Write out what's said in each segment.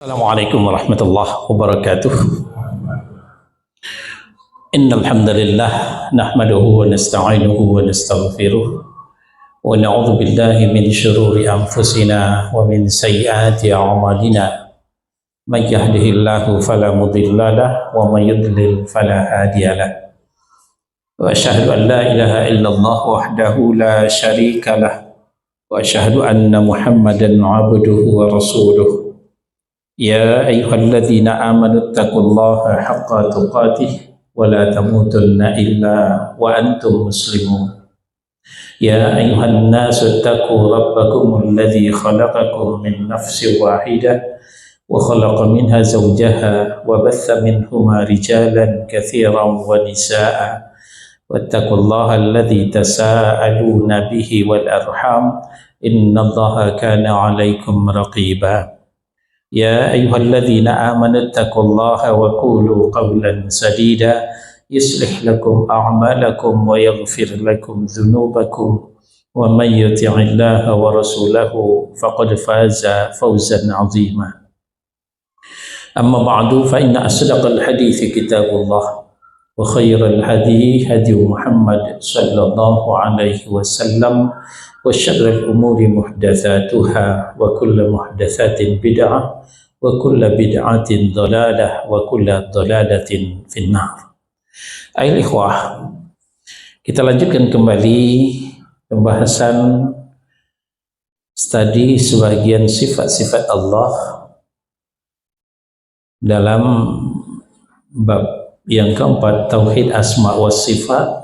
Assalamualaikum warahmatullahi wabarakatuh. Innal hamdalillah nahmaduhu wa nasta'inuhu wa nastaghfiruh wa na'udzu billahi min shururi anfusina wa min sayyiati a'malina. May yahdihillahu fala mudilla lahu wa may yudlil fala hadiya lahu. Wa asyhadu an la ilaha illallah wahdahu la syarika lahu wa asyhadu anna Muhammadan 'abduhu wa rasuluh. Ya ayyuhalladzina amanu taqullaha haqqa tuqatih wa la tamutunna illa wa antum muslimun. Ya ayyuhan nasu taqu rabbakumul ladzi khalaqakum min nafsin wahidah wa khalaqa minha zawjaha wa batha minhuma rijalan katsiran wa nisaa'a wattaqullaha alladzi tasaaluna bihi wal arham innallaha kana 'alaikum raqiba. Ya ayyuhalladzina amanu taqullaha wa qulu qawlan sadida yuslih lakum a'malakum wa yaghfir lakum dhunubakum wa may yuti'illaha wa rasulahu faqad faza fawzan 'azima. Amma ba'du fa inna asdaqal hadithi kitabullah wa khairal hadi hadi Muhammad sallallahu alaihi wasallam wa syarrul umuri muhdatsatuha wa kullu muhdatsatin bid'ah wa kullu bid'atin dhalalah wa kullu dhalalatin finnar. Ayuhal ikhwah, kita lanjutkan kembali pembahasan studi sebagian sifat-sifat Allah dalam bab yang keempat, tauhid asma wa sifat.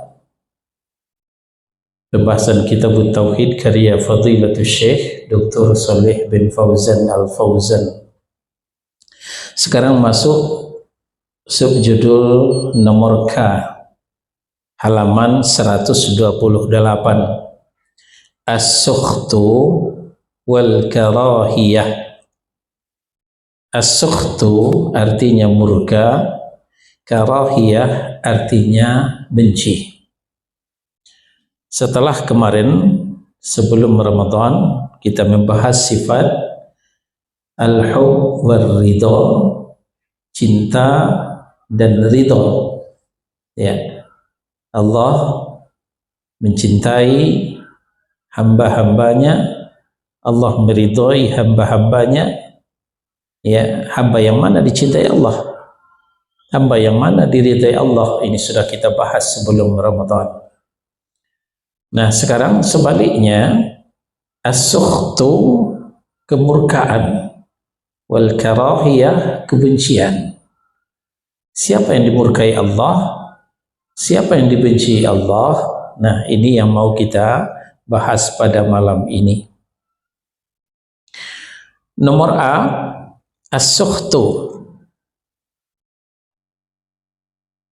Pembahasan kitab Tauhid karya Fadilatul Syekh Dr. Shalih bin Fauzan Al-Fauzan. Sekarang masuk subjudul nomor K, halaman 128. As-sukhtu wal karahiyah. As-sukhtu artinya murka, karahiyah artinya benci. Setelah kemarin sebelum Ramadan kita membahas sifat al-hub wal ridho, cinta dan ridho. Ya, Allah mencintai hamba-hambanya, Allah meridhoi hamba-hambanya. Ya, hamba yang mana dicintai Allah, hamba yang mana diridhai Allah, ini sudah kita bahas sebelum Ramadan. Nah, sekarang sebaliknya, as-sukhtu kemurkaan, wal karahiyah kebencian. Siapa yang dimurkai Allah? Siapa yang dibenci Allah? Nah, ini yang mau kita bahas pada malam ini. Nomor A, as-sukhtu.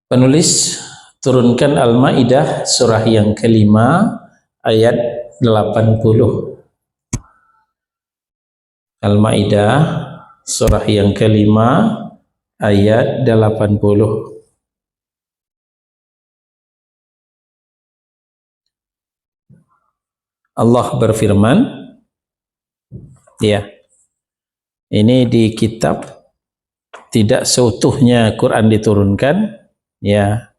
Penulis turunkan Al-Maidah surah yang kelima ayat 80. Al-Maidah surah yang kelima ayat 80. Allah berfirman, ya, ini di kitab tidak seutuhnya Quran diturunkan, ya.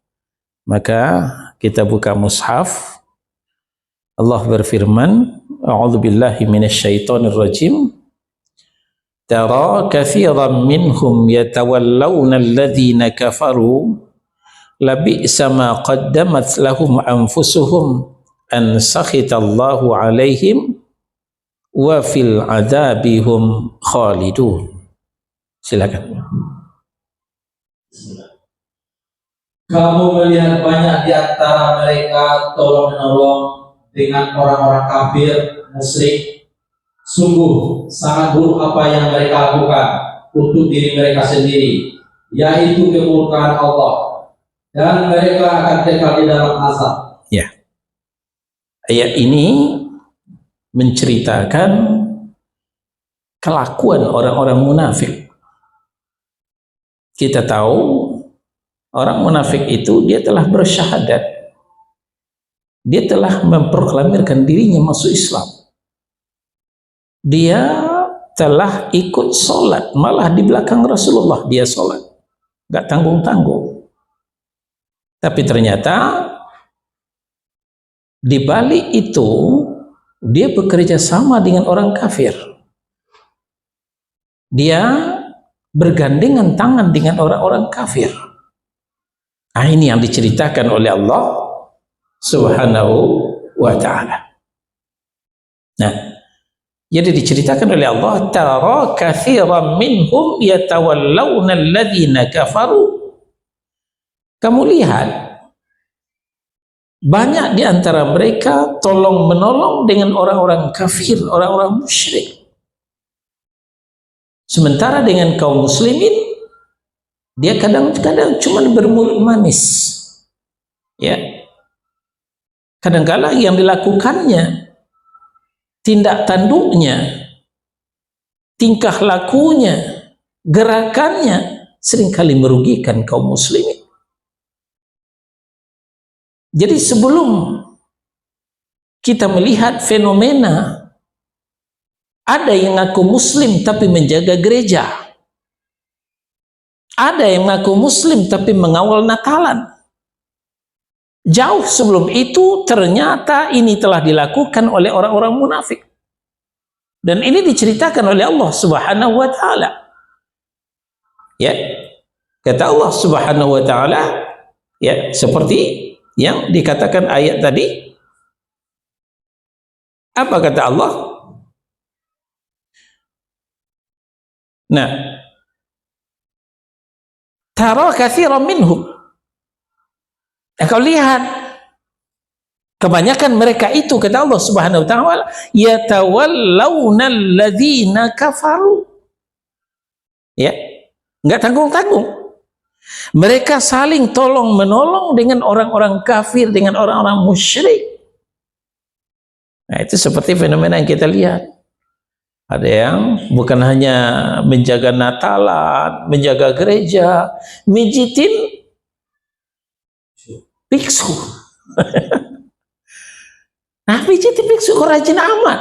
Maka kita buka mushaf. Allah berfirman, a'udzubillahi minasyaitonir rajim. Tara katsiran minhum yatawallawna alladhina kafaru labi'sa ma qaddamat lahum anfusuhum an sakhitallahu alaihim wa fil adzabihum khalidun. Silakan. Kamu melihat banyak di antara mereka tolong-menolong dengan orang-orang kafir, musyrik. Sungguh sangat buruk apa yang mereka lakukan untuk diri mereka sendiri, yaitu kemurkaan Allah, dan mereka akan kekal di dalam azab. Ya. Ayat ini menceritakan kelakuan orang-orang munafik. Kita tahu orang munafik itu dia telah bersyahadat, dia telah memproklamirkan dirinya masuk Islam, dia telah ikut sholat, malah di belakang Rasulullah dia sholat, nggak tanggung-tanggung. Tapi ternyata di balik itu dia bekerja sama dengan orang kafir. Dia bergandengan tangan dengan orang-orang kafir. Nah, ini yang diceritakan oleh Allah Subhanahu wa ta'ala. Nah, jadi diceritakan oleh Allah, tara katsiran minhum yatawallawna alladhina kafaru. Kamu lihat banyak di antara mereka tolong menolong dengan orang-orang kafir, orang-orang musyrik. Sementara dengan kaum muslimin dia kadang-kadang cuma bermulut manis. Ya. Kadang-kadang yang dilakukannya, tindak tanduknya, tingkah lakunya, gerakannya seringkali merugikan kaum muslimin. Jadi sebelum kita melihat fenomena ada yang ngaku muslim tapi menjaga gereja, ada yang ngaku muslim tapi mengawal Natalan, jauh sebelum itu ternyata ini telah dilakukan oleh orang-orang munafik. Dan ini diceritakan oleh Allah Subhanahu wa ta'ala. Ya. Kata Allah Subhanahu wa ta'ala, ya, seperti yang dikatakan ayat tadi. Apa kata Allah? Nah, tara katsiran minhum. Kau lihat kebanyakan mereka itu, kata Allah Subhanahu wa ta'ala, yatawallawna alladzina kafaru. Ya, enggak tanggung-tanggung. Mereka saling tolong menolong dengan orang-orang kafir, dengan orang-orang musyrik. Nah, itu seperti fenomena yang kita lihat. Ada yang bukan hanya menjaga Natalan, menjaga gereja, mijitin biksu. Nah, mijitin biksu kok rajin amat.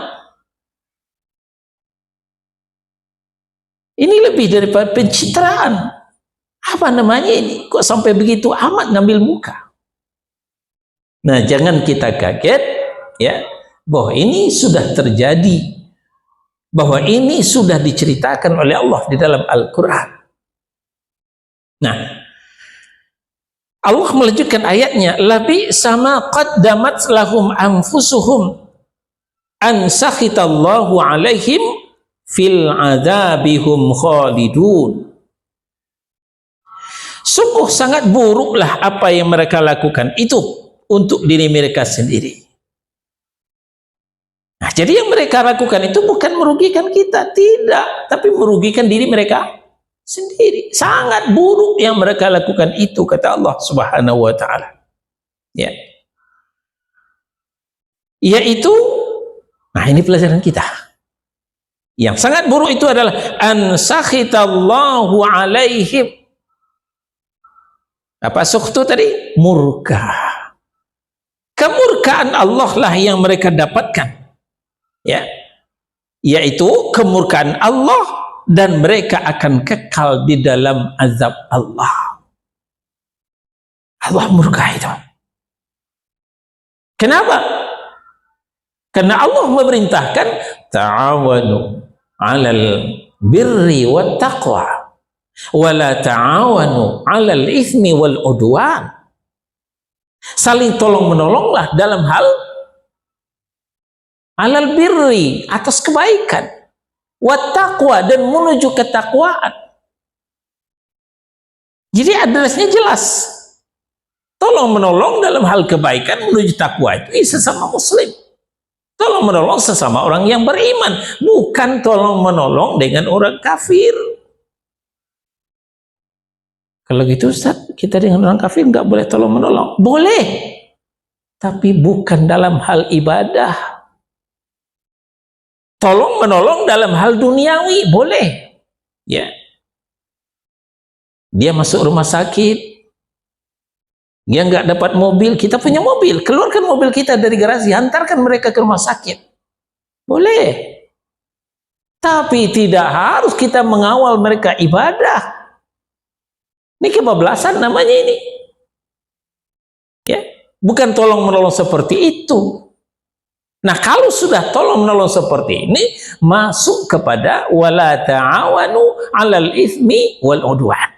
Ini lebih daripada pencitraan. Apa namanya ini? Kok sampai begitu amat ngambil muka? Nah, jangan kita kaget, ya, bahwa ini sudah terjadi, bahwa ini sudah diceritakan oleh Allah di dalam Al-Quran. Nah, Allah melanjutkan ayatnya, labi sama qaddamat lahum anfusuhum an sakhitallahu alaihim fil adabihum khalidun. Sungguh sangat buruklah apa yang mereka lakukan itu untuk diri mereka sendiri. Nah, jadi yang mereka lakukan itu bukan merugikan kita, tidak, tapi merugikan diri mereka sendiri. Sangat buruk yang mereka lakukan itu, kata Allah Subhanahu wa ta'ala. Ya. Yaitu, nah ini pelajaran kita. Yang sangat buruk itu adalah an sakhitallahu alaihim. Apa sukhtu tadi? Murka. Kemurkaan Allah lah yang mereka dapatkan. Ya. Yaitu kemurkaan Allah dan mereka akan kekal di dalam azab Allah. Allah murka itu. Kenapa? Karena Allah memerintahkan ta'awanu 'alal birri wat taqwa wala ta'awanu 'alal itsmi wal 'udwan. Saling tolong menolonglah dalam hal alal birri, atas kebaikan, wat taqwa, dan menuju ketakwaan. Jadi adresnya jelas. Tolong menolong dalam hal kebaikan menuju takwa itu sesama muslim. Tolong menolong sesama orang yang beriman, bukan tolong menolong dengan orang kafir. Kalau gitu Ustaz, kita dengan orang kafir nggak boleh tolong menolong? Boleh, tapi bukan dalam hal ibadah. Tolong menolong dalam hal duniawi boleh, ya. Dia masuk rumah sakit, dia nggak dapat mobil, kita punya mobil, keluarkan mobil kita dari garasi, hantarkan mereka ke rumah sakit, boleh. Tapi tidak harus kita mengawal mereka ibadah. Ini kebablasan namanya ini. Ya, bukan tolong menolong seperti itu. Nah, kalau sudah tolong menolong seperti ini, masuk kepada wala ta'awanu 'alal itsmi wal 'udwan.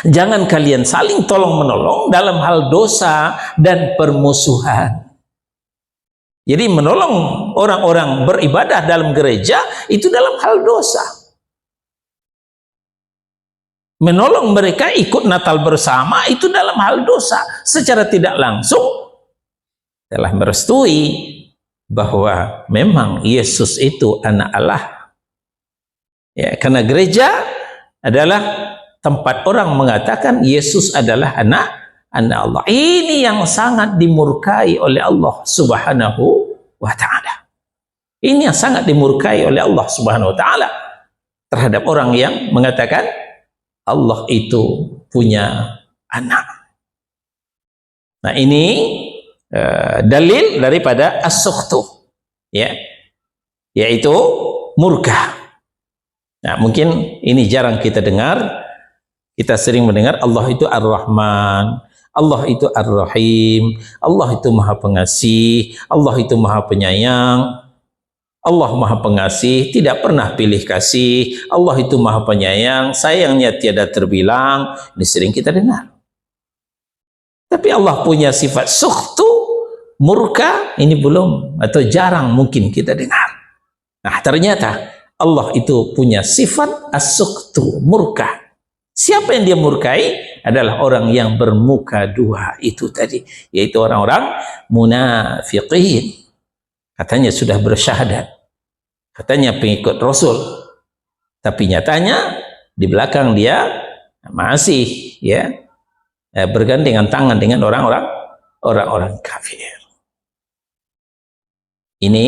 Jangan kalian saling tolong menolong dalam hal dosa dan permusuhan. Jadi menolong orang-orang beribadah dalam gereja itu dalam hal dosa. Menolong mereka ikut Natal bersama itu dalam hal dosa. Secara tidak langsung telah merestui bahwa memang Yesus itu anak Allah. Ya, karena gereja adalah tempat orang mengatakan Yesus adalah anak Allah. Ini yang sangat dimurkai oleh Allah Subhanahu wa ta'ala. Ini yang sangat dimurkai oleh Allah Subhanahu wa ta'ala terhadap orang yang mengatakan Allah itu punya anak. Nah, ini dalil daripada as-sukhtu, ya, yaitu murka. Nah, mungkin ini jarang kita dengar. Kita sering mendengar Allah itu Ar-Rahman, Allah itu Ar-Rahim, Allah itu Maha Pengasih, Allah itu Maha Penyayang. Allah Maha Pengasih, tidak pernah pilih kasih. Allah itu Maha Penyayang, sayangnya tiada terbilang. Ini sering kita dengar. Tapi Allah punya sifat sukhtu, murka, ini belum atau jarang mungkin kita dengar. Nah, ternyata Allah itu punya sifat as-sukhtu, murka. Siapa yang dia murkai adalah orang yang bermuka dua itu tadi, yaitu orang-orang munafiqin. Katanya sudah bersyahadat, katanya pengikut Rasul, tapi nyatanya di belakang dia masih bergandengan tangan dengan orang-orang kafir. Ini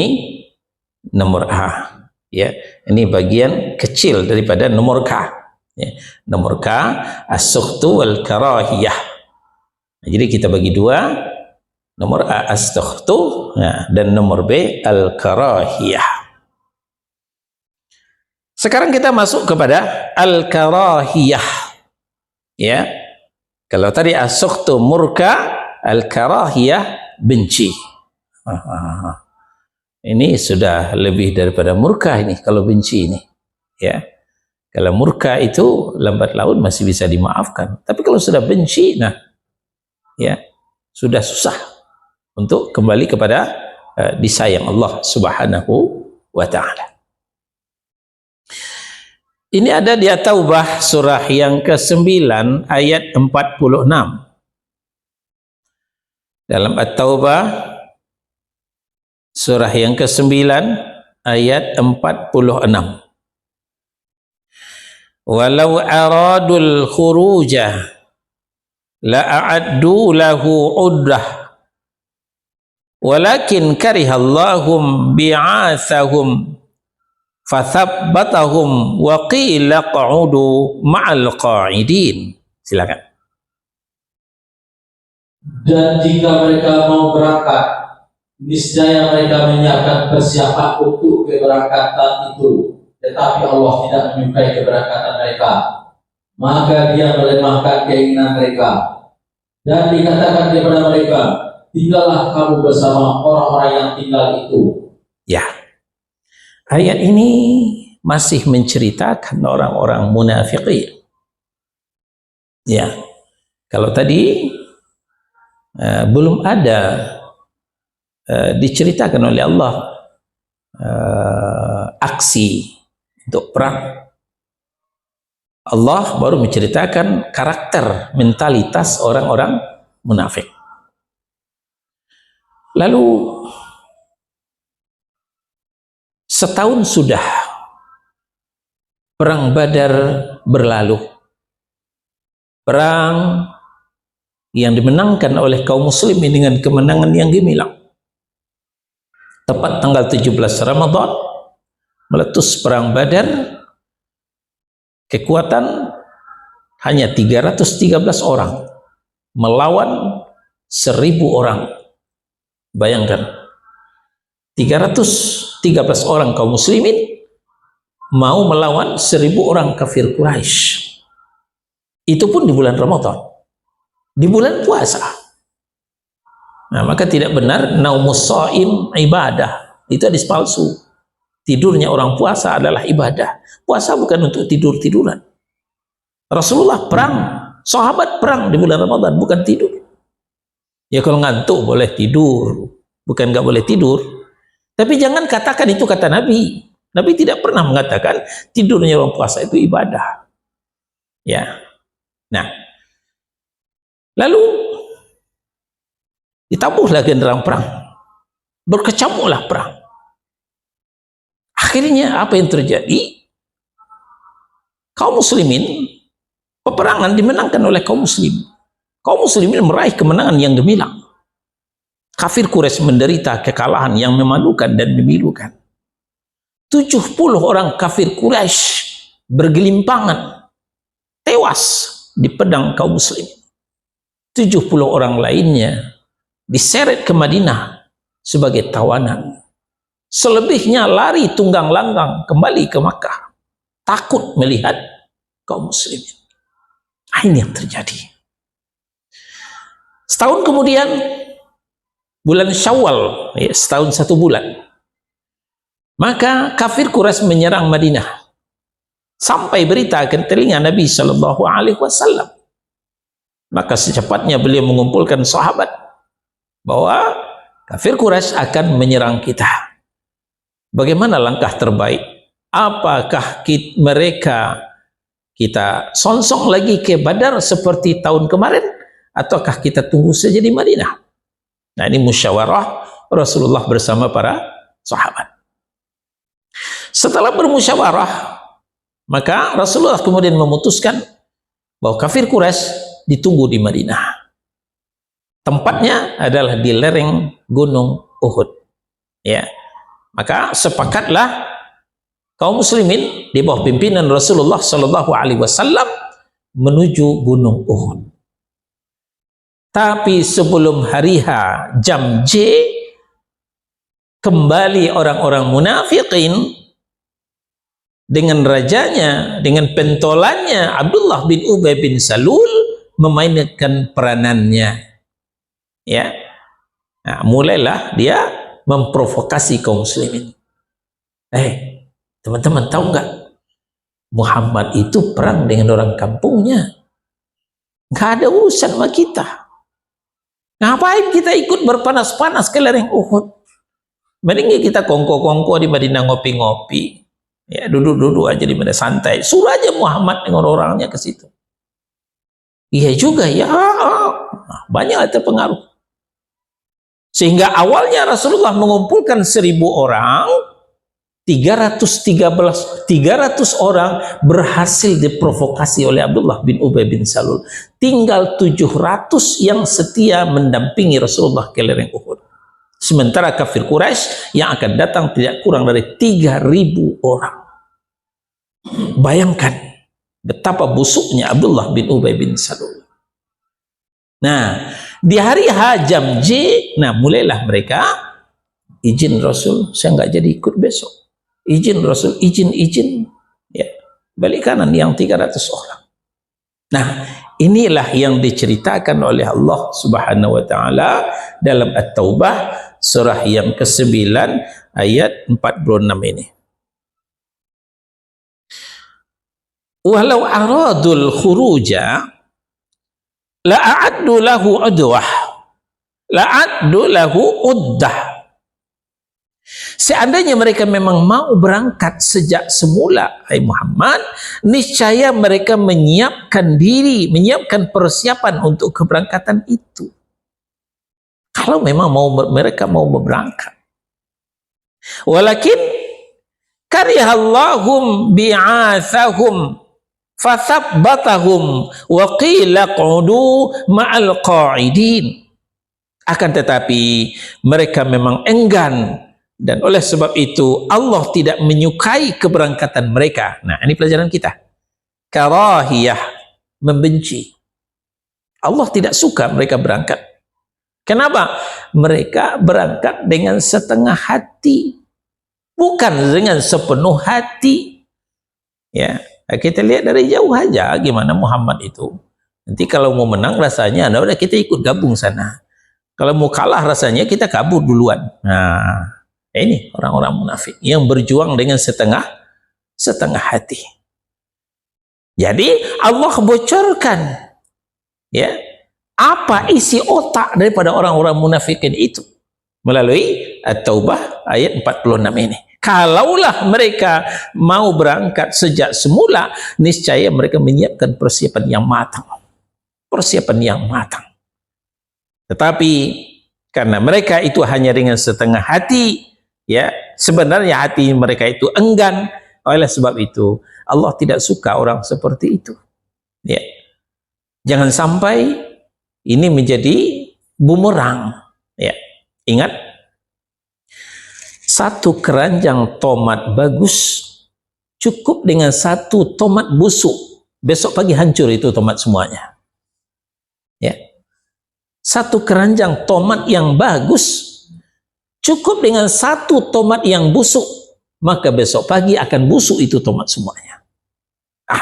nomor A, ya. Ini bagian kecil daripada nomor K. Ya, nomor K as-sukhtu wal karahiyah. Nah, jadi kita bagi dua, nomor A as-sukhtu, ya, dan nomor B al-karahiyah. Sekarang kita masuk kepada al-karahiyah. Ya, kalau tadi as-sukhtu murka, al-karahiyah benci. Ini sudah lebih daripada murka ini kalau benci ini, ya. Kalau murka itu lambat laun masih bisa dimaafkan, tapi kalau sudah benci, nah, ya, sudah susah untuk kembali kepada disayang Allah Subhanahu wa ta'ala. Ini ada di At-Taubah surah yang ke-9 ayat 46. Dalam At-Taubah surah yang ke-9 ayat 46. Walau aradul khuruja la'addu lahu uddah walakin karihallahum bi'athahum fathabbatahum wa qila qa'udu ma'al qa'idin. Silakan. Dan jika mereka mau berangkat, niscaya mereka menyiapkan persiapan untuk keberangkatan itu, tetapi Allah tidak menyukai keberangkatan mereka, maka Dia melemahkan keinginan mereka dan dikatakan kepada mereka, tinggallah kamu bersama orang-orang yang tinggal itu. Ya, ayat ini masih menceritakan orang-orang munafiqin. Ya, kalau tadi belum ada diceritakan oleh Allah aksi untuk perang, Allah baru menceritakan karakter, mentalitas orang-orang munafik. Lalu setahun sudah perang Badar berlalu, perang yang dimenangkan oleh kaum muslimin dengan kemenangan yang gemilang. Tepat tanggal 17 Ramadan meletus perang Badar, kekuatan hanya 313 orang melawan 1000 orang. Bayangkan, 313 orang kaum muslimin mau melawan 1.000 orang kafir Quraisy. Itu pun di bulan Ramadan, di bulan puasa. Nah, maka tidak benar naumus shaim ibadah. Itu hadis palsu. Tidurnya orang puasa adalah ibadah. Puasa bukan untuk tidur-tiduran. Rasulullah perang, sahabat perang di bulan Ramadan, bukan tidur. Ya kalau ngantuk boleh tidur, bukan nggak boleh tidur. Tapi jangan katakan itu kata Nabi. Nabi tidak pernah mengatakan tidurnya orang puasa itu ibadah. Ya. Nah, lalu ditabuhlah genderang perang, berkecamuklah perang. Akhirnya apa yang terjadi? Kaum muslimin, peperangan dimenangkan oleh kaum muslim. Kaum muslimin meraih kemenangan yang gemilang. Kafir Quraisy menderita kekalahan yang memalukan dan memilukan. 70 orang kafir Quraisy bergelimpangan, tewas di pedang kaum muslim. 70 orang lainnya diseret ke Madinah sebagai tawanan. Selebihnya lari tunggang langgang kembali ke Makkah, takut melihat kaum muslimin. Ini yang terjadi. Setahun kemudian, bulan Syawal, ya, setahun 1 bulan, maka kafir Quraisy menyerang Madinah. Sampai berita ke telinga Nabi Shallallahu Alaihi Wasallam. Maka secepatnya beliau mengumpulkan sahabat bahwa kafir Quraisy akan menyerang kita. Bagaimana langkah terbaik? Apakah kita songsong lagi ke Badar seperti tahun kemarin, ataukah kita tunggu saja di Madinah? Nah, ini musyawarah Rasulullah bersama para sahabat. Setelah bermusyawarah, maka Rasulullah kemudian memutuskan bahwa kafir Quraisy ditunggu di Madinah. Tempatnya adalah di lereng Gunung Uhud. Ya, maka sepakatlah kaum muslimin di bawah pimpinan Rasulullah Shallallahu Alaihi Wasallam menuju Gunung Uhud. Tapi sebelum hari H, jam J, kembali orang-orang munafikin dengan rajanya, dengan pentolannya Abdullah bin Ubay bin Salul memainkan peranannya. Ya, nah, mulailah dia memprovokasi kaum muslimin. Teman-teman tahu nggak? Muhammad itu perang dengan orang kampungnya. Nggak ada urusan sama kita. Ngapain kita ikut berpanas-panas ke lereng Uhud? Mending kita kongko-kongko di Madinah ngopi-ngopi. Ya, duduk-duduk aja di Madinah santai. Suruh aja Muhammad dengan orangnya ke situ. Iya juga ya. Banyak terpengaruh. Sehingga awalnya Rasulullah mengumpulkan 1.000 orang, 300 orang berhasil diprovokasi oleh Abdullah bin Ubay bin Salul. Tinggal 700 yang setia mendampingi Rasulullah ke lereng Uhud. Sementara kafir Quraisy yang akan datang tidak kurang dari 3.000 orang. Bayangkan betapa busuknya Abdullah bin Ubay bin Salul. Nah, di hari H jam J, nah mulailah mereka izin Rasul, saya nggak jadi ikut besok. Izin Rasul, izin, ya, balik kanan yang 300 orang. Nah, inilah yang diceritakan oleh Allah Subhanahu wa taala dalam At-Taubah surah yang ke-9 ayat 46 ini. Walau aradul khuruja la'addu lahu udwah, la'addu lahu uddah. Seandainya mereka memang mau berangkat sejak semula, hai Muhammad, niscaya mereka menyiapkan diri, menyiapkan persiapan untuk keberangkatan itu. Kalau memang mereka mau berangkat. Walakin karihallahum bi'athahum fathabbatahum wa qila qudu ma'al qa'idin. Akan tetapi mereka memang enggan, dan oleh sebab itu Allah tidak menyukai keberangkatan mereka. Nah, ini pelajaran kita. Karahiyah, membenci. Allah tidak suka mereka berangkat. Kenapa? Mereka berangkat dengan setengah hati, bukan dengan sepenuh hati. Ya, kita lihat dari jauh aja gimana Muhammad itu. Nanti kalau mau menang rasanya, nah udah kita ikut gabung sana. Kalau mau kalah rasanya kita kabur duluan. Nah, ini orang-orang munafik yang berjuang dengan setengah hati. Jadi Allah bocorkan, ya, apa isi otak daripada orang-orang munafikin itu melalui At-Taubah ayat 46 ini. Kalaulah mereka mau berangkat sejak semula, niscaya mereka menyiapkan persiapan yang matang. Persiapan yang matang. Tetapi karena mereka itu hanya dengan setengah hati, ya, sebenarnya hati mereka itu enggan. Oleh sebab itu Allah tidak suka orang seperti itu. Ya. Jangan sampai ini menjadi bumerang. Ya. Ingat, satu keranjang tomat bagus cukup dengan satu tomat busuk. Besok pagi hancur itu tomat semuanya. Ya. Satu keranjang tomat yang bagus cukup dengan satu tomat yang busuk, maka besok pagi akan busuk itu tomat semuanya.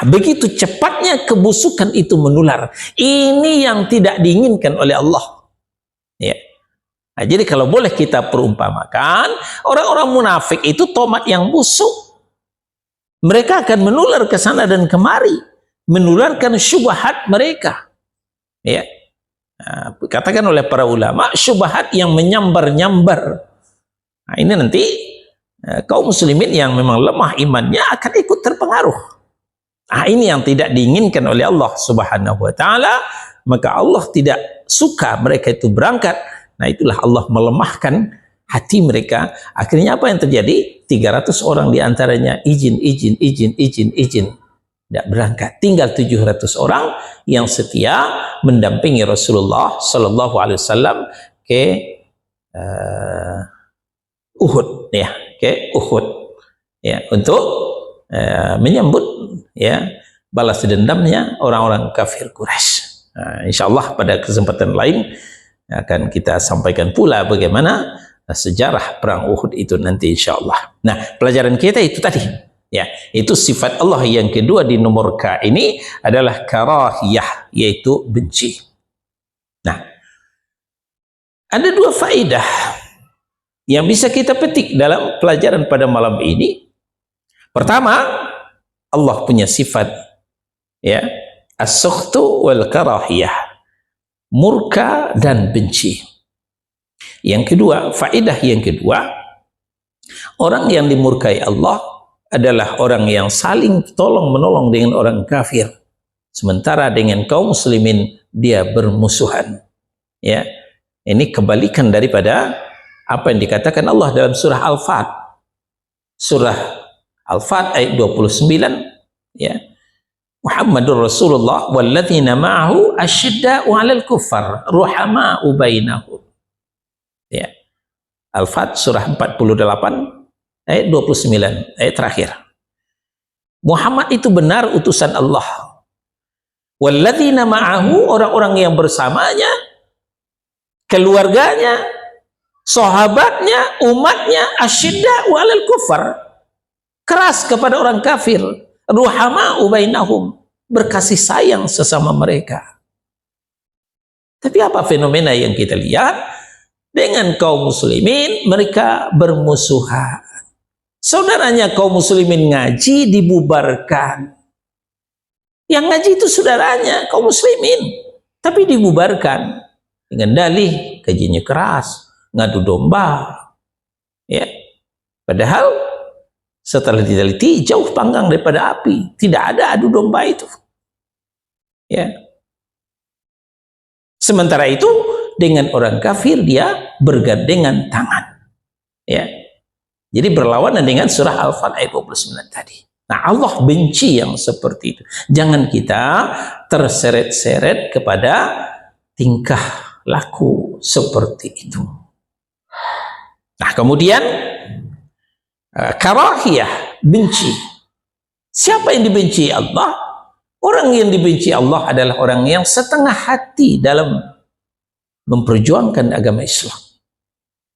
Begitu cepatnya kebusukan itu menular. Ini yang tidak diinginkan oleh Allah. Ya. Jadi kalau boleh kita perumpamakan, orang-orang munafik itu tomat yang busuk. Mereka akan menular ke sana dan kemari, menularkan syubhat mereka. Ya. Katakan oleh para ulama, syubhat yang menyambar-nyambar. Nah, ini nanti kaum muslimin yang memang lemah imannya akan ikut terpengaruh. Ini yang tidak diinginkan oleh Allah Subhanahu wa taala, maka Allah tidak suka mereka itu berangkat. Nah, itulah Allah melemahkan hati mereka. Akhirnya apa yang terjadi? 300 orang diantaranya izin. Tidak berangkat. Tinggal 700 orang yang setia mendampingi Rasulullah Sallallahu Alaihi Wasallam ke Uhud, ya, ke Uhud, ya, untuk menyambut, ya, balas dendamnya orang-orang kafir Quraisy. Insya Allah pada kesempatan lain akan kita sampaikan pula bagaimana sejarah perang Uhud itu nanti insya Allah. Nah, pelajaran kita itu tadi. Ya, itu sifat Allah yang kedua di nomor K ini adalah karahiyah, yaitu benci. Nah, ada dua faedah yang bisa kita petik dalam pelajaran pada malam ini. Pertama, Allah punya sifat, ya, as-sukhtu wal karahiyah, murka dan benci. Yang kedua, faedah yang kedua, orang yang dimurkai Allah adalah orang yang saling tolong-menolong dengan orang kafir, sementara dengan kaum muslimin dia bermusuhan. Ya, ini kebalikan daripada apa yang dikatakan Allah dalam surah Al-Fat. Surah Al-Fat ayat 29, ya. Muhammadur Rasulullah walladzina ma'ahu asyidda'u 'alal kuffar ruhama'u bainahum. Ya. Al-Fat surah 48 ayat 29, ayat terakhir. Muhammad itu benar utusan Allah. Walladzina ma'ahu, orang-orang yang bersamanya, keluarganya, sahabatnya, umatnya, asyidda'u 'alal kuffar, keras kepada orang kafir, ruhama'u bainahum, berkasih sayang sesama mereka. Tapi apa fenomena yang kita lihat? Dengan kaum muslimin mereka bermusuhan. Saudaranya kaum muslimin ngaji dibubarkan. Yang ngaji itu saudaranya kaum muslimin, tapi dibubarkan dengan dalih kajiannya keras, ngadu domba. Ya. Padahal setelah diteliti jauh panggang daripada api, tidak ada adu domba itu. Ya. Sementara itu dengan orang kafir dia bergandengan tangan. Ya. Jadi berlawanan dengan surah Al-Fat ayat 29 tadi. Nah, Allah benci yang seperti itu. Jangan kita terseret-seret kepada tingkah laku seperti itu. Nah, kemudian karahiyah, benci. Siapa yang dibenci Allah? Orang yang dibenci Allah adalah orang yang setengah hati dalam memperjuangkan agama Islam.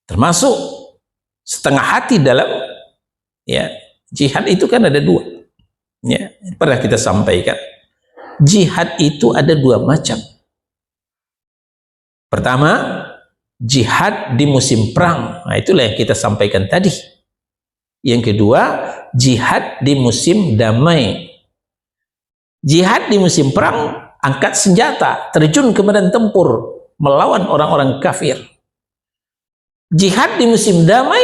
Termasuk setengah hati dalam, ya, jihad itu kan ada dua. Ya, pernah kita sampaikan. Jihad itu ada dua macam. Pertama, jihad di musim perang. Nah, itulah yang kita sampaikan tadi. Yang kedua, jihad di musim damai. Jihad di musim perang, angkat senjata, terjun ke medan tempur, melawan orang-orang kafir. Jihad di musim damai,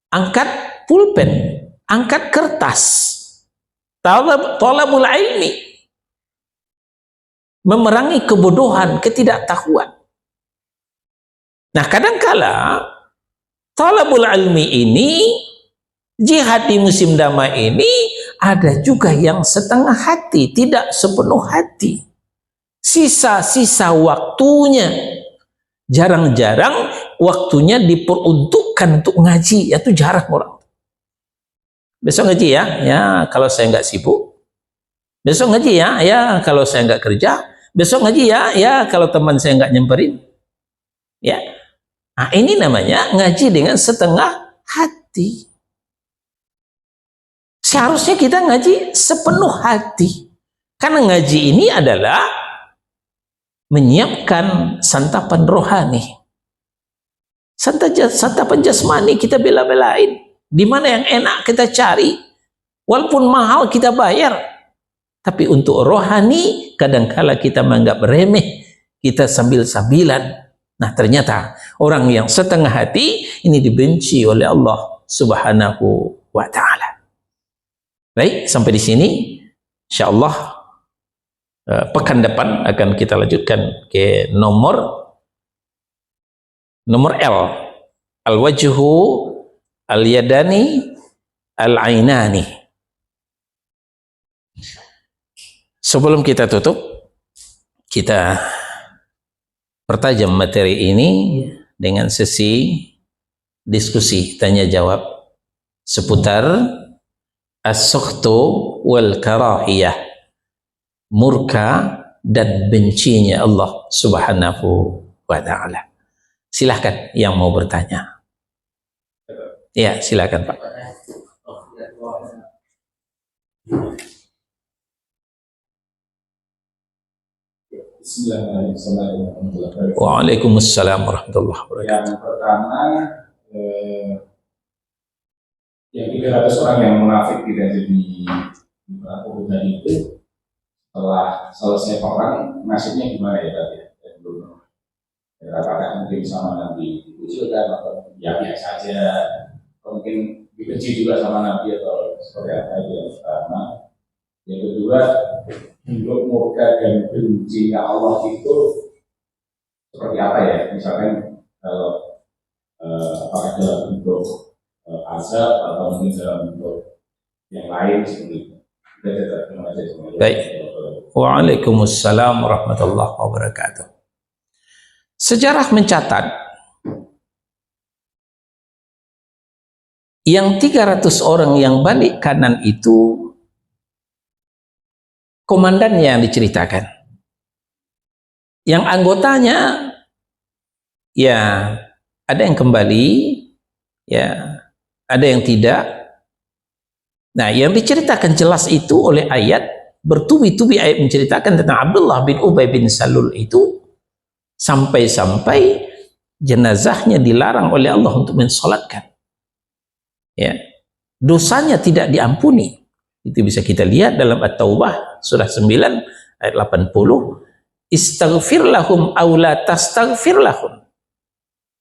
angkat pulpen, angkat kertas, talabul ilmi, memerangi kebodohan, ketidaktahuan. Nah, kadangkala talabul ilmi ini, jihad di musim damai ini, ada juga yang setengah hati, tidak sepenuh hati. Sisa-sisa waktunya, jarang-jarang waktunya diperuntukkan untuk ngaji, itu jarang orang. Besok ngaji ya, ya kalau saya nggak sibuk. Besok ngaji ya, ya kalau saya nggak kerja. Besok ngaji ya, ya kalau teman saya nggak nyamperin. Ya, nah ini namanya ngaji dengan setengah hati. Seharusnya kita ngaji sepenuh hati. Karena ngaji ini adalah menyiapkan santapan rohani. Santapan jasmani kita bela-belain. Di mana yang enak kita cari. Walaupun mahal kita bayar. Tapi untuk rohani, kadangkala kita menganggap remeh. Kita sambil-sambilan. Nah ternyata orang yang setengah hati, ini dibenci oleh Allah Subhanahu wa ta'ala. Baik, sampai di sini. InsyaAllah pekan depan akan kita lanjutkan ke nomor L. Al-wajhu, al-yadani, al-ainani. Sebelum kita tutup, kita pertajam materi ini dengan sesi diskusi tanya jawab seputar as-sukhtu wal karahiyah, murka dan bencinya Allah Subhanahu wa ta'ala. Silahkan yang mau bertanya. Ya, silakan Pak. Bismillahirrahmanirrahim. Waalaikumsalam warahmatullahi wabarakatuh. Yang pertama, yang 300 orang yang munafik tidak jadi pelaku tadi itu, setelah selesai perang nasibnya gimana ya tadi? Belum. Apakah mungkin sama Nabi dikucilkan atau ya biasa saja? Mungkin dibenci juga sama Nabi atau seperti apa? Yang pertama. Yang kedua, bentuk murka dan bencinya Allah itu seperti apa ya? Misalkan kalau apakah dalam bentuk azab atau mungkin dalam bentuk yang lain seperti itu. Terima kasih. Baik. Waalaikumsalam warahmatullahi wabarakatuh. Sejarah mencatat yang 300 orang yang balik kanan itu komandannya yang diceritakan. Yang anggotanya ya ada yang kembali, ya ada yang tidak. Nah, yang diceritakan jelas itu oleh ayat, bertubi-tubi ayat menceritakan tentang Abdullah bin Ubay bin Salul itu, sampai-sampai jenazahnya dilarang oleh Allah untuk mensolatkan. Ya, dosanya tidak diampuni. Itu bisa kita lihat dalam At-Taubah surah 9 ayat 80. Istaghfir lahum aw la tastaghfir lahum.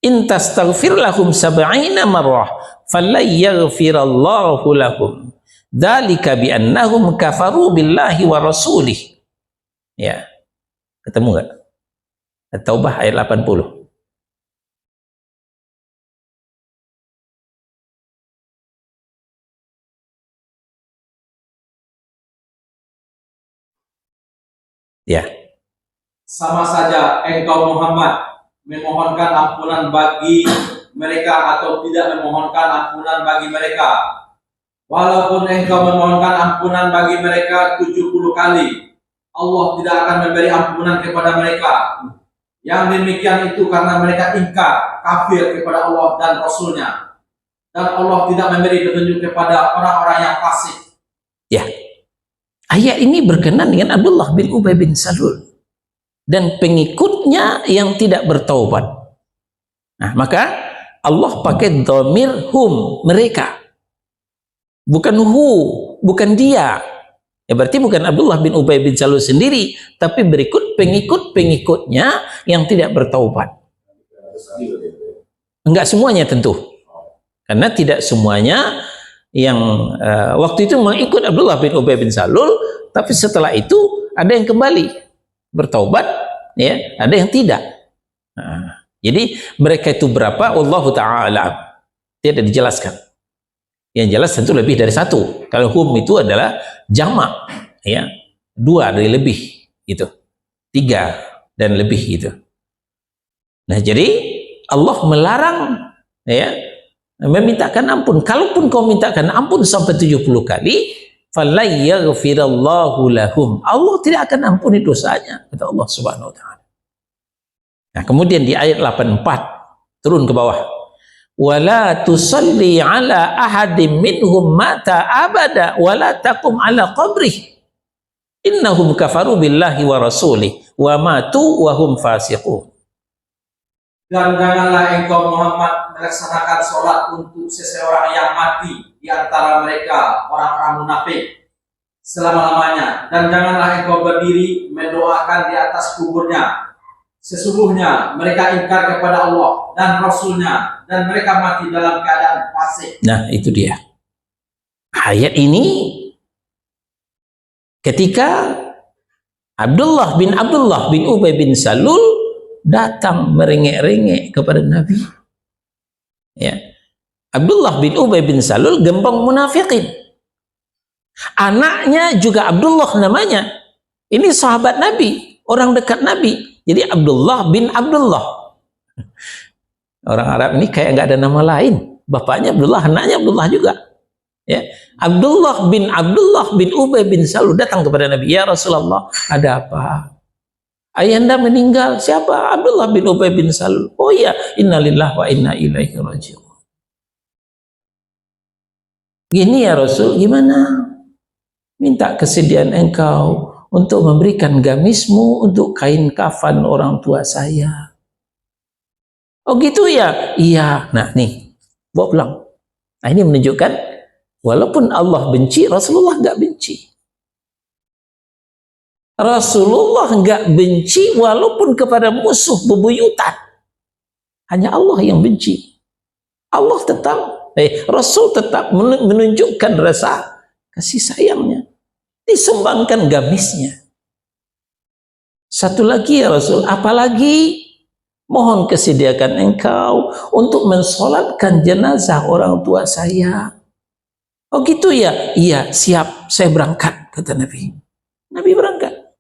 In tastaghfir lahum 70 marrah falan yaghfirallahu lahum. Dzalika bi annahum kafaru billahi wa rasulih. Ya. Ketemu enggak? At-Taubah ayat 80. Ya. Sama saja engkau Muhammad memohonkan ampunan bagi mereka atau tidak memohonkan ampunan bagi mereka. Walaupun engkau memohonkan ampunan bagi mereka 70 kali, Allah tidak akan memberi ampunan kepada mereka. Yang demikian itu karena mereka ingkar, kafir kepada Allah dan Rasulnya. Dan Allah tidak memberi petunjuk kepada orang-orang yang fasik. Ya, ayat ini berkenan dengan Abdullah bin Ubay bin Salul dan pengikutnya yang tidak bertaubat. Nah, maka Allah pakai dhamir hum, mereka, bukan bukan dia. Ya, berarti bukan Abdullah bin Ubay bin Salul sendiri, tapi berikut pengikut-pengikutnya yang tidak bertaubat. Enggak semuanya tentu, karena tidak semuanya yang waktu itu mengikut Abdullah bin Ubay bin Salul, tapi setelah itu ada yang kembali bertaubat, ya, ada yang tidak. Nah, jadi mereka itu berapa? Wallahu ta'ala tidak dijelaskan. Yang jelas tentu lebih dari satu. Kalau hum itu adalah jamak, ya, 2 dari lebih, gitu, 3 dan lebih, gitu. Nah, jadi Allah melarang, ya, memintakan ampun. Kalaupun kau mintakan ampun sampai 70 kali, fala yaghfirallahu lahum, Allah tidak akan ampuni dosanya, kata Allah Subhanahu wa taala. Nah, kemudian di ayat 84 turun ke bawah, wala tusalli ala ahadim minhum mata abada wala taqum ala qabrih innahum kafaru billahi wa rasulih wa matu wa hum fasiqun. Dan janganlah engkau Muhammad melaksanakan sholat untuk seseorang yang mati di antara mereka orang-orang munafik selama-lamanya, dan janganlah engkau berdiri mendoakan di atas kuburnya. Sesungguhnya mereka ingkar kepada Allah dan Rasulnya, dan mereka mati dalam keadaan fasik. Nah, itu dia. Ayat ini ketika Abdullah bin Ubay bin Salul datang merengek-rengek kepada Nabi. Ya. Abdullah bin Ubay bin Salul gembong munafikin. Anaknya juga Abdullah namanya. Ini sahabat Nabi, orang dekat Nabi. Jadi Abdullah bin Abdullah. Orang Arab ini kayak nggak ada nama lain. Bapaknya Abdullah, anaknya Abdullah juga. Ya. Abdullah bin Ubay bin Salul datang kepada Nabi. Ya Rasulullah, ada apa? Ayahanda meninggal. Siapa? Abdullah bin Ubay bin Salul. Oh iya, innalillahi wa inna ilaihi raji'un. Gini ya Rasul, gimana? Minta kesediaan engkau untuk memberikan gamismu untuk kain kafan orang tua saya. Oh gitu ya? Iya. Nah nih, bawa pulang. Nah ini menunjukkan walaupun Allah benci, Rasulullah nggak benci. Rasulullah nggak benci walaupun kepada musuh bebuyutan. Hanya Allah yang benci. Allah tetap, Rasul tetap menunjukkan rasa kasih sayangnya. Disumbangkan gamisnya. Satu lagi ya Rasul, apalagi mohon kesediakan engkau untuk mensolatkan jenazah orang tua saya. Oh gitu ya? Iya, siap, saya berangkat, kata Nabi. Nabi berangkat.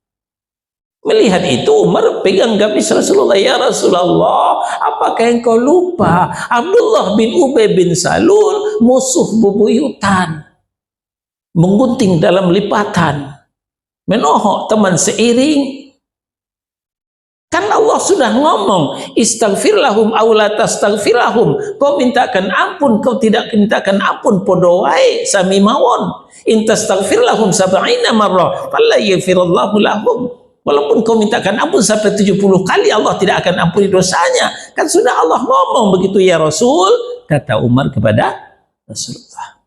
Melihat itu Umar pegang gamis Rasulullah. Ya Rasulullah, apakah engkau lupa Abdullah bin Ubay bin Salul musuh bebuyutan, menggunting dalam lipatan, menohok teman seiring? Kan Allah sudah ngomong, istaghfir lahum aw la tastaghfir lahum. Kau mintakan ampun, kau tidak mintakan ampun, podo wae sami mawon. In tastaghfir lahum 70 marrah fala yaghfirullahu lahum. Walaupun kau mintakan ampun sampai 70 kali, Allah tidak akan ampuni dosanya. Kan sudah Allah ngomong begitu ya Rasul, kata Umar kepada Rasulullah.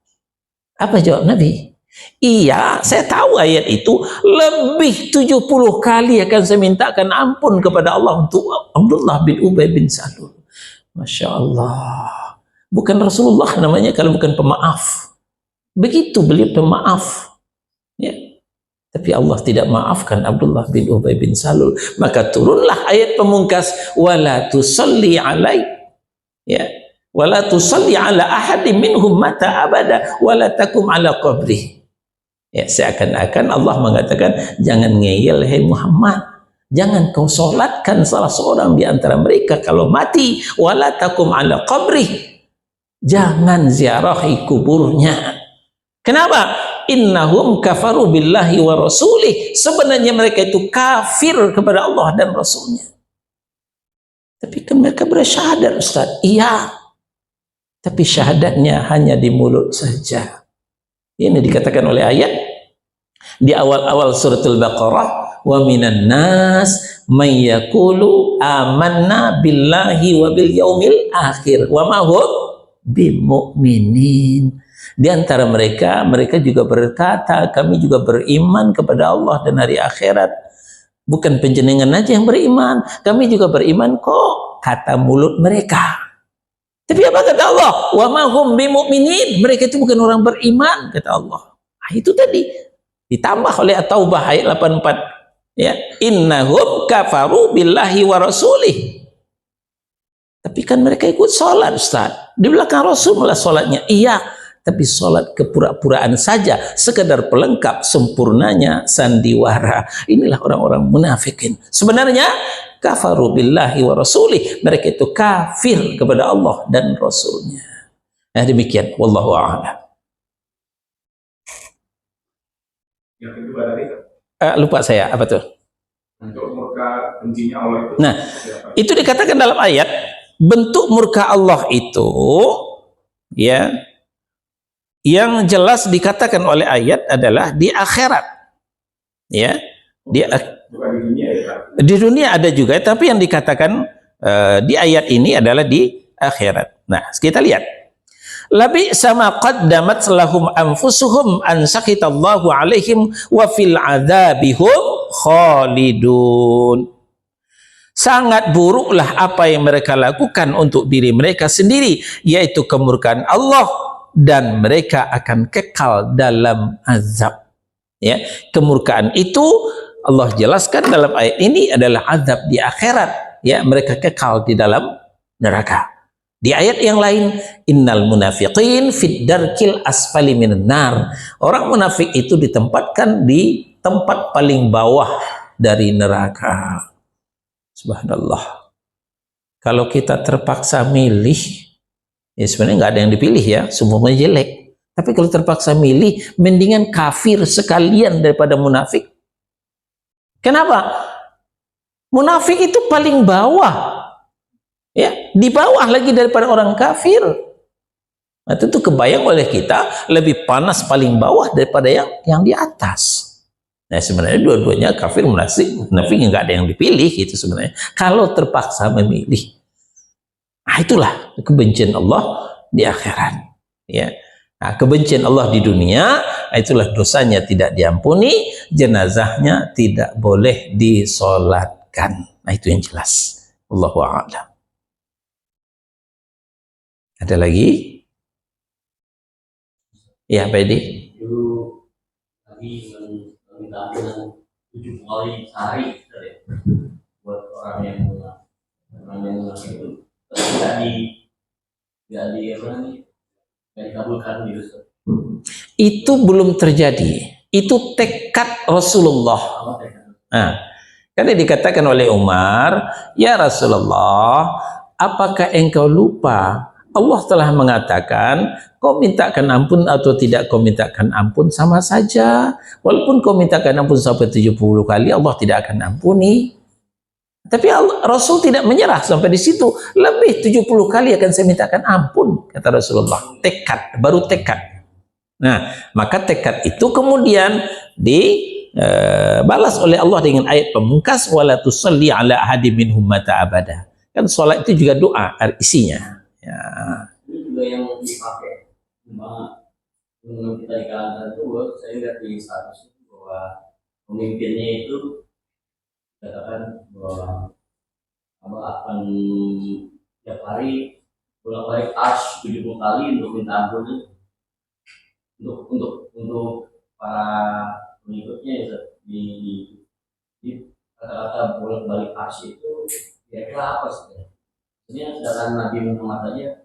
Apa jawab Nabi? Iya, saya tahu ayat itu lebih 70 kali akan saya mintakan ampun kepada Allah untuk Abdullah bin Ubay bin Salul. Masya Allah. Bukan Rasulullah namanya kalau bukan pemaaf. Begitu beliau pemaaf. Ya. Tapi Allah tidak maafkan Abdullah bin Ubay bin Salul. Maka turunlah ayat pemungkas, wala tusalli alai, ya, wala tusalli ala ahadin minhum mata abada wala takum ala qabri. Ya, seakan-akan Allah mengatakan, jangan ngeyel hai Muhammad, jangan kau solatkan salah seorang di antara mereka kalau mati, wala takum ala qabri, jangan ziarahi kuburnya. Kenapa? Innahum kafaru billahi wa rasulih, sebenarnya mereka itu kafir kepada Allah dan Rasulnya. Tapi kan mereka bersyahadat Ustaz. Iya, tapi syahadatnya hanya di mulut saja. Ini dikatakan oleh ayat, Di awal-awal suratul Baqarah, wa minan nas may yaqulu amanna billahi wa bil yaumil akhir wa ma hum bimumin. Di antara mereka juga berkata, kami juga beriman kepada Allah dan hari akhirat. Bukan penjenengan aja yang beriman, kami juga beriman kok, kata mulut mereka. Tapi apa kata Allah? Wa ma hum bimumin. Mereka itu bukan orang beriman, kata Allah. Nah, itu tadi ditambah oleh At-Taubah ayat 84, ya, innahum kafaru billahi wa rasulih. Tapi kan mereka ikut sholat, Ustaz, di belakang Rasul malah sholatnya, iya, tapi sholat kepura-puraan saja, sekedar pelengkap, sempurnanya sandiwara. Inilah orang-orang munafikin. Sebenarnya kafaru billahi wa rasulih, mereka itu kafir kepada Allah dan Rasulnya. Nah, demikian, wallahu a'lam. Yang kedua tadi Lupa saya, apa tuh? untuk murka bencinya Allah itu. Nah, itu dikatakan dalam ayat, bentuk murka Allah itu, ya, yang jelas dikatakan oleh ayat adalah di akhirat, ya, Bukan di dunia ya, Pak. di dunia ada juga, tapi yang dikatakan di ayat ini adalah di akhirat. Nah, kita lihat, labi sama qaddamat lahum anfusuhum an saqitallahu alaihim wa fil adzabihum khalidun. Sangat buruklah apa yang mereka lakukan untuk diri mereka sendiri, yaitu kemurkaan Allah, dan mereka akan kekal dalam azab. Ya, kemurkaan itu Allah jelaskan dalam ayat ini adalah azab di akhirat. Ya, mereka kekal di dalam neraka. Di ayat yang lain, innal munafiqin fid darkil asfali minan nar. Orang munafik itu ditempatkan di tempat paling bawah dari neraka. Subhanallah. Kalau kita terpaksa milih, ya sebenarnya nggak ada yang dipilih ya, semuanya jelek. Tapi kalau terpaksa milih, mendingan kafir sekalian daripada munafik. Kenapa? Munafik itu paling bawah. Ya, di bawah lagi daripada orang kafir. Nah, tentu kebayang oleh kita lebih panas paling bawah daripada yang di atas. Nah, sebenarnya dua-duanya kafir munafik nggak ada yang dipilih gitu sebenarnya. Kalau terpaksa memilih, nah itulah kebencian Allah di akhirat. Ya, nah, kebencian Allah di dunia, itulah dosanya tidak diampuni, jenazahnya tidak boleh disolatkan. Nah, itu yang jelas. Allahu a'lam. Ada lagi? Ya, Pak Edi. Dulu kami meminta ampunan 7 kali sehari buat orang yang munafik itu, tapi nggak dikabulkan gitu. Itu belum terjadi. Itu tekad Rasulullah. Nah, karena dikatakan oleh Umar, ya Rasulullah, apakah engkau lupa? Allah telah mengatakan, kau mintakan ampun atau tidak kau mintakan ampun sama saja. Walaupun kau mintakan ampun sampai 70 kali, Allah tidak akan ampuni. Tapi Rasul tidak menyerah sampai di situ. Lebih 70 kali akan saya mintakan ampun, kata Rasulullah. Tekad, baru tekad. Nah, maka tekad itu kemudian dibalas oleh Allah dengan ayat pemungkas, wala tusalli ala ahadin minhum mata abada. Kan sholat itu juga doa isinya. Ya. Ini juga yang dipakai cuma kita di kalangan itu, saya lihat di status itu bahwa pemimpinnya itu katakan bahwa akan tiap hari bolak-balik 70 kali untuk minta ampun untuk para pengikutnya ya, di kata-kata bolak-balik itu kira-kira apa sih? Sebenarnya sedangkan Nabi Muhammad aja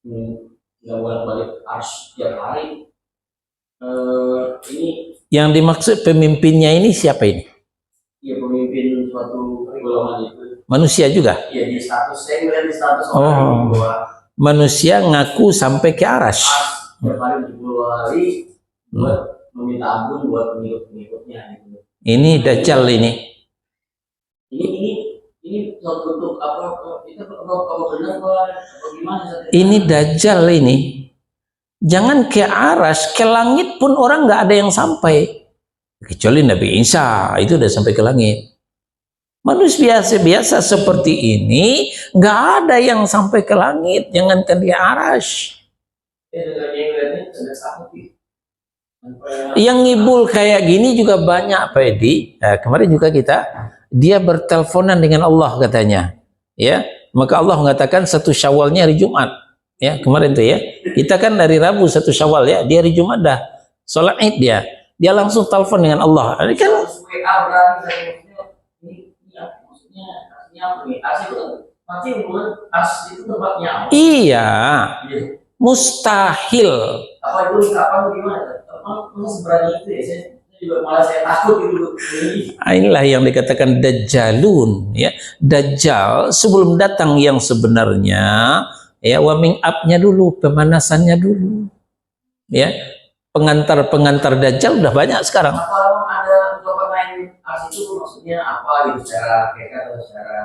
nggak bolak-balik tiap hari. Ini yang dimaksud pemimpinnya ini siapa ini? Ya, pemimpin suatu golongan itu. Manusia juga? Iya, di status saya melihat di status orang bahwa manusia ngaku sampai ke arasy. Tiap hari 70 hari buat meminta ampun buat pengikut-pengikutnya gitu. Ini Dajjal ini. Ini untuk apa? Itu kalau benar apa gimana? Ini Dajjal ini. Jangan ke arasy, ke langit pun orang nggak ada yang sampai. Kecuali Nabi Isa, itu udah sampai ke langit. Manusia biasa seperti ini nggak ada yang sampai ke langit, jangankan di arasy. Yang ngibul kayak gini juga banyak, Pak Edi. Nah, kemarin juga dia berteleponan dengan Allah katanya, ya. Maka Allah mengatakan 1 Syawalnya hari Jumat, ya. Kemarin tuh ya, kita kan dari Rabu 1 Syawal ya, di hari Jumat dah sholat Id dia langsung telepon dengan Allah. Ini kan iya, mustahil. Apa itu kapan gimana? Seberani itu ya, saya juga malah saya takut gitu. Inilah yang dikatakan dajjalun, ya. Dajjal sebelum datang yang sebenarnya, ya, warming up-nya dulu, pemanasannya dulu, ya. Pengantar dajjal udah banyak sekarang. Kalau ada ungkapan lain ars itu maksudnya apa gitu, secara hakikat atau secara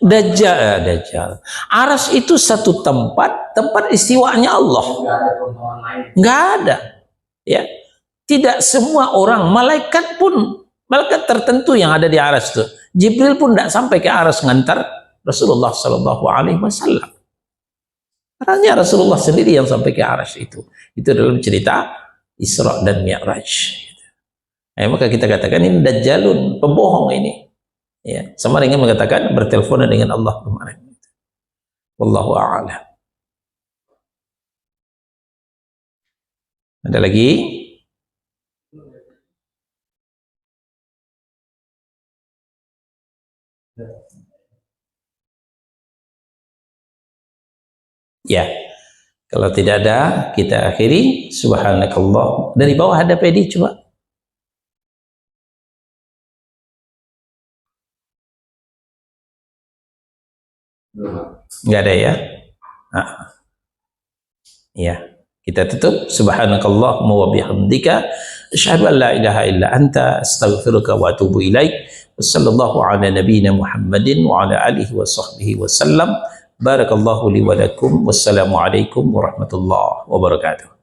Dajjal. Aras itu satu tempat istiwanya Allah. Nggak ada. Ya. Tidak semua orang, malaikat tertentu yang ada di aras itu. Jibril pun tidak sampai ke aras ngantar Rasulullah Shallallahu Alaihi Wasallam. Hanya Rasulullah sendiri yang sampai ke aras itu. Itu dalam cerita Isra dan Mi'raj. Maka kita katakan ini dajjalun, pembohong ini. Ya, sama dengan mengatakan berteleponan dengan Allah kemarin. Wallahu a'lam. Ada lagi? Ya. Kalau tidak ada, kita akhiri. Subhanakallah. Dari bawah ada PD coba. Nggak ada ya? Ya, kita tutup. Subhanakallahumma wa bihamdika asyhadu an la ilaha illa anta astaghfiruka wa atubu ilaik. Wassallallahu ala nabiyyina Muhammadin wa ala alihi wa sahbihi wasallam. Barakallahu li wa lakum. Wassalamu alaikum warahmatullahi wabarakatuh.